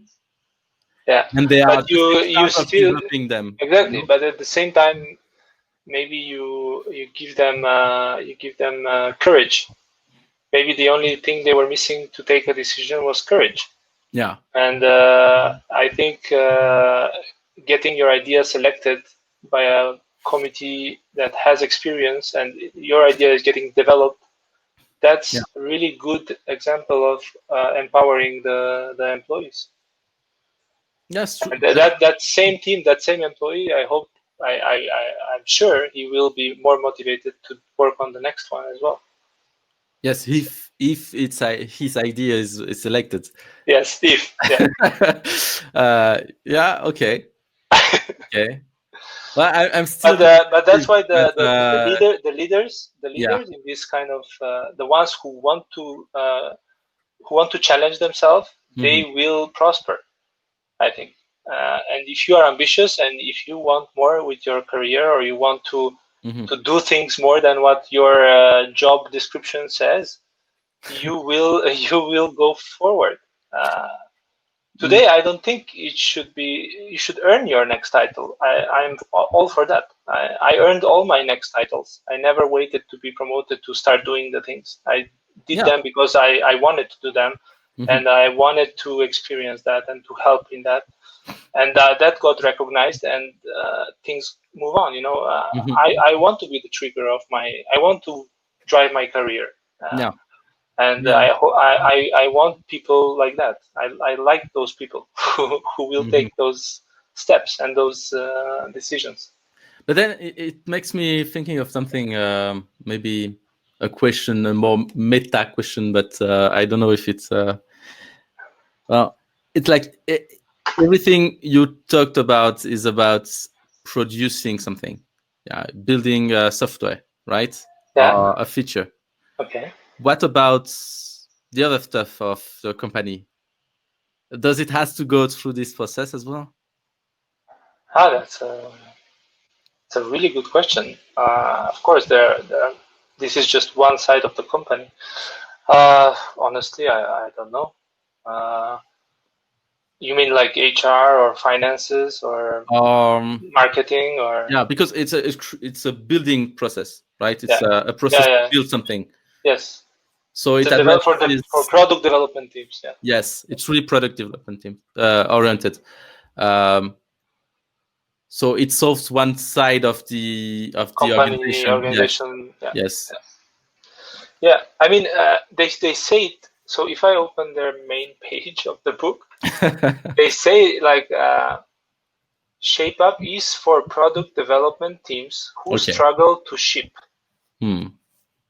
B: Yeah,
A: and they are
B: you still
A: developing them.
B: Exactly, but at the same time, maybe you give them courage. Maybe the only thing they were missing to take a decision was courage.
A: Yeah.
B: And I think getting your idea selected by a committee that has experience and your idea is getting developed, that's a really good example of empowering the employees.
A: Yes.
B: And that same team, that same employee, I'm sure he will be more motivated to work on the next one as well.
A: Yes, if it's his idea is selected.
B: Yes, if.
A: Yeah. Okay. Okay. Well, I'm still.
B: But that's why the leaders in this kind of the ones who want to challenge themselves, they will prosper, I think. And if you are ambitious and if you want more with your career, or you want to do things more than what your job description says, you will go forward. Today, I don't think you should earn your next title. I'm all for that. I earned all my next titles. I never waited to be promoted to start doing the things. I did them because I wanted to do them, and I wanted to experience that and to help in that. And that got recognized, and things move on. I want to be the trigger of I want to drive my career. And I want people like that. I like those people who will take those steps and those decisions.
A: But then it makes me thinking of something, maybe a question, a more meta question, but I don't know if it's well, it's like everything you talked about is about producing something, building software, right? A feature.
B: Okay.
A: What about the other stuff of the company? Does it has to go through this process as well?
B: That's It's a really good question. Of course, this is just one side of the company. Honestly, I don't know. You mean like HR or finances or marketing or?
A: Yeah, because it's a building process, right? It's a process to build something.
B: Yes.
A: So it
B: for product development teams. Yeah.
A: Yes, it's really product development team oriented. So it solves one side of the
B: company organization.
A: Yes. Yes.
B: Yeah, I mean, they say it. So if I open their main page of the book, they say like Shape Up is for product development teams who struggle to ship.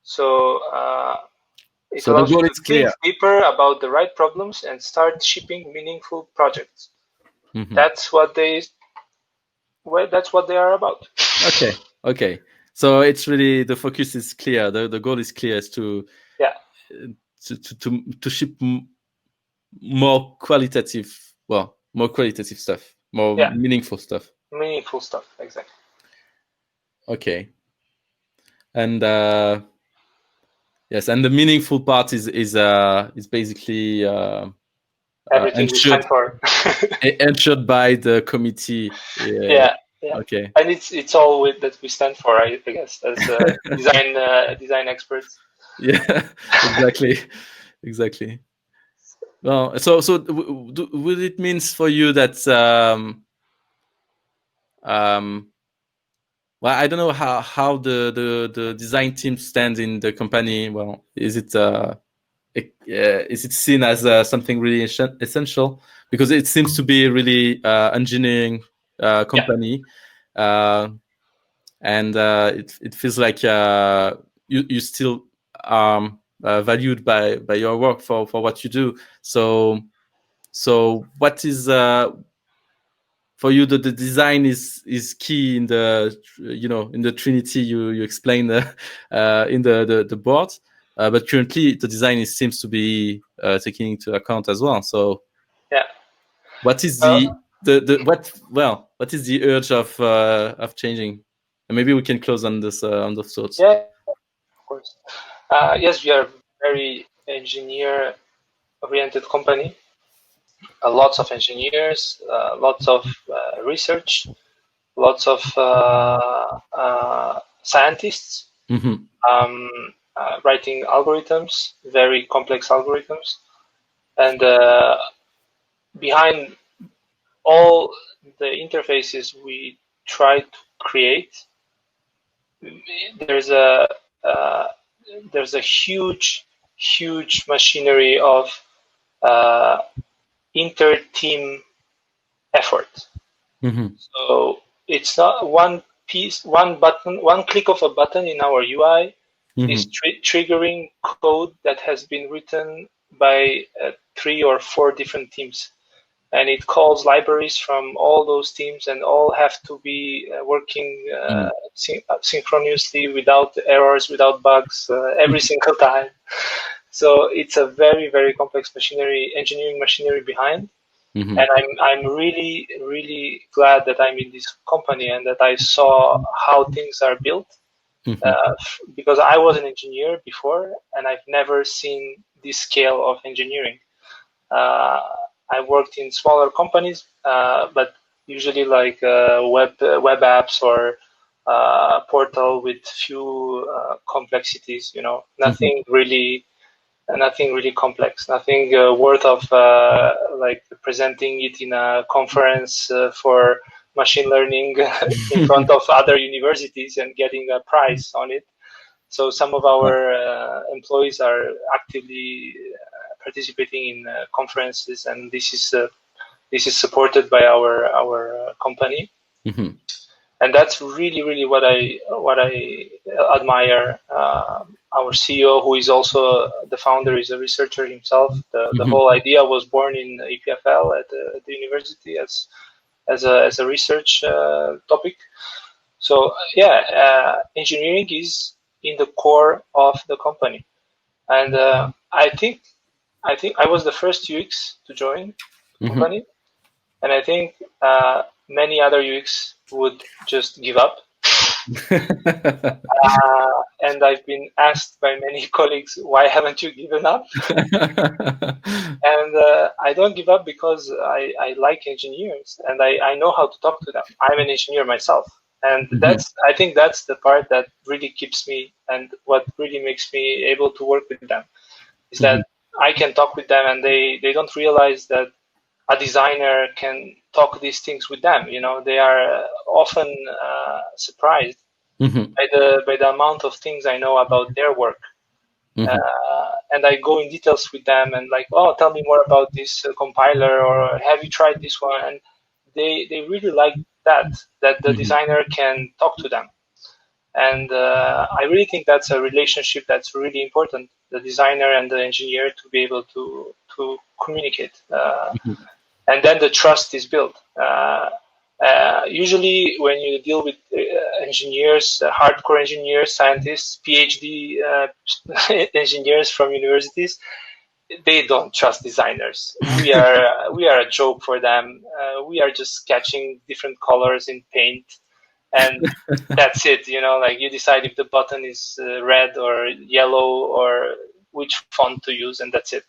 B: So it allows you to think deeper about the right problems and start shipping meaningful projects. That's what they are about.
A: Okay. So it's really, the focus is clear. The goal is clear, is to ship more qualitative stuff, more meaningful stuff.
B: Meaningful stuff, exactly.
A: Okay. And yes, and the meaningful part is basically
B: everything we stand for.
A: ensured by the committee.
B: Yeah. Okay. And it's all that we stand for, I guess, as design experts.
A: Yeah, exactly. Well, so what it means for you that well, I don't know how the design team stands in the company. Well, is it seen as something really essential? Because it seems to be really engineering company, and it feels like you still are valued by your work for what you do. So what is for you, the design is key in the in the Trinity you explained in the board, but currently the design seems to be taking into account as well. So what is what is the urge of changing? And maybe we can close on this on those thoughts.
B: Yeah, of course. Yes, we are a very engineer oriented company. Lots of engineers, lots of research, lots of scientists writing algorithms, very complex algorithms, and behind all the interfaces we try to create, there's a huge machinery of inter-team effort. So it's not one click of a button in our UI is triggering code that has been written by 3 or 4 different teams, and it calls libraries from all those teams, and all have to be working synchronously, without errors, without bugs, every single time. So it's a very, very complex engineering machinery behind. And I'm really, really glad that I'm in this company and that I saw how things are built, because I was an engineer before and I've never seen this scale of engineering. I worked in smaller companies, but usually like web apps or portal with few complexities. Nothing really complex, nothing worth of like presenting it in a conference for machine learning in front of other universities and getting a prize on it. So some of our employees are actively participating in conferences, and this is supported by our company. And that's really, really what I admire. Our CEO, who is also the founder, is a researcher himself. The whole idea was born in EPFL at the university as a research topic. So engineering is in the core of the company, and I think I was the first UX to join the company, and I think many other UX would just give up And I've been asked by many colleagues, why haven't you given up? And I don't give up because I like engineers and I know how to talk to them. I'm an engineer myself. And I think that's the part that really keeps me, and what really makes me able to work with them is that I can talk with them and they don't realize that a designer can talk these things with them. You know, they are often surprised by the amount of things I know about their work. And I go in details with them and like, oh, tell me more about this compiler, or have you tried this one? And they really like that the designer can talk to them. And I really think that's a relationship that's really important, the designer and the engineer to be able to communicate. And then the trust is built. Usually when you deal with engineers, hardcore engineers, scientists, PhD engineers from universities, they don't trust designers. We are a joke for them. We are just sketching different colors in paint, and that's it. You know, like you decide if the button is red or yellow or which font to use, and that's it.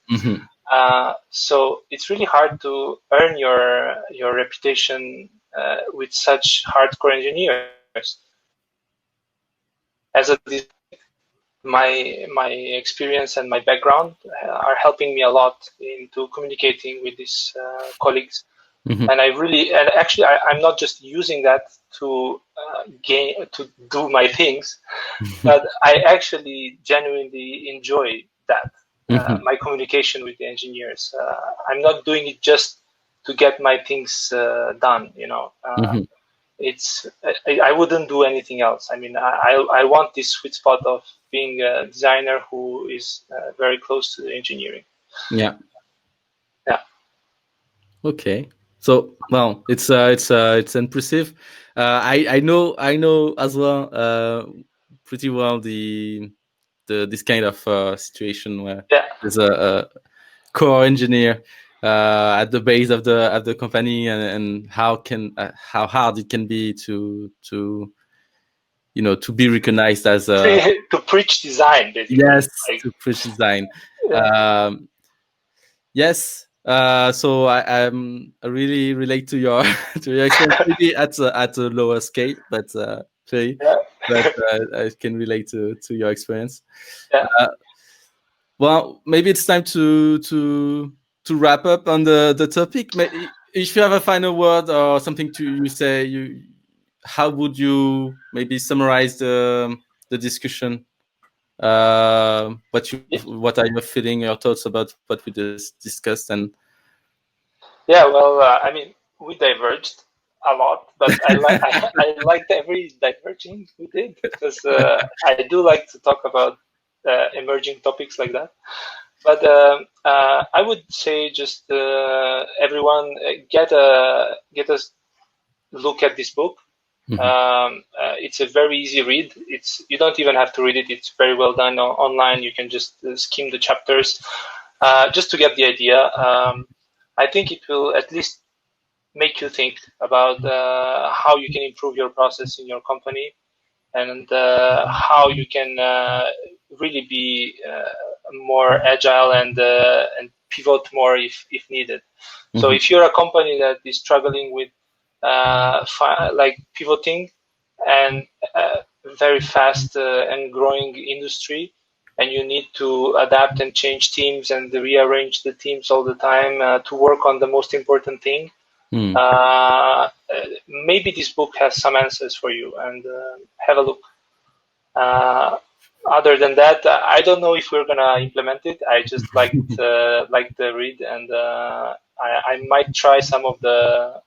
B: So it's really hard to earn your reputation with such hardcore engineers. As a designer, my experience and my background are helping me a lot into communicating with these colleagues. And actually I'm not just using that to do my things, but I actually genuinely enjoy that. My communication with the engineers. I'm not doing it just to get my things done, you know. I wouldn't do anything else. I mean, I want this sweet spot of being a designer who is very close to the engineering.
A: Yeah. Okay. So, well, it's impressive. I know as well pretty well this kind of situation where there's a core engineer at the base of the company, and how hard it can be to be recognized as
B: to preach design, basically.
A: Yes, to preach design. Yes. So I really relate to your experience, maybe at a lower scale, but I can relate to your experience. Well, maybe it's time to wrap up on the topic. If you have a final word or something to say, how would you maybe summarize the discussion? What are your feeling, your thoughts about what we just discussed? And
B: I mean, we diverged a lot, but I liked every diverging we did, because I do like to talk about emerging topics like that. But I would say just everyone get a look at this book. It's a very easy read. You don't even have to read it. It's very well done online. You can just skim the chapters just to get the idea. I think it will at least make you think about how you can improve your process in your company, and how you can really be more agile and pivot more if needed. So if you're a company that is struggling with like pivoting and very fast and growing industry, and you need to adapt and change teams and rearrange the teams all the time to work on the most important thing, maybe this book has some answers for you, and have a look. Other than that, I don't know if we're gonna implement it. I just liked the read, and I might try some of the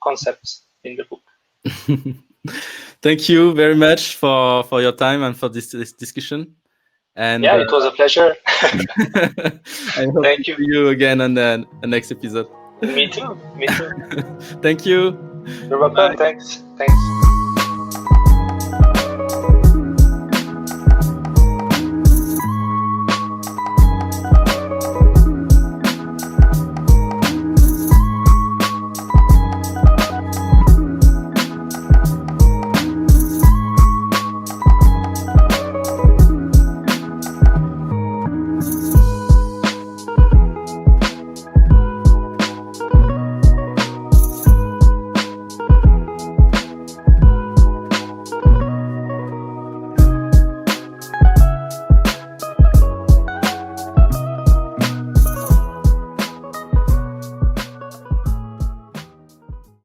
B: concepts in the book.
A: Thank you very much for your time and for this discussion. And
B: it was a pleasure.
A: I hope to see you again on the next episode.
B: Me too.
A: Thank you.
B: You're welcome. Bye. Thanks.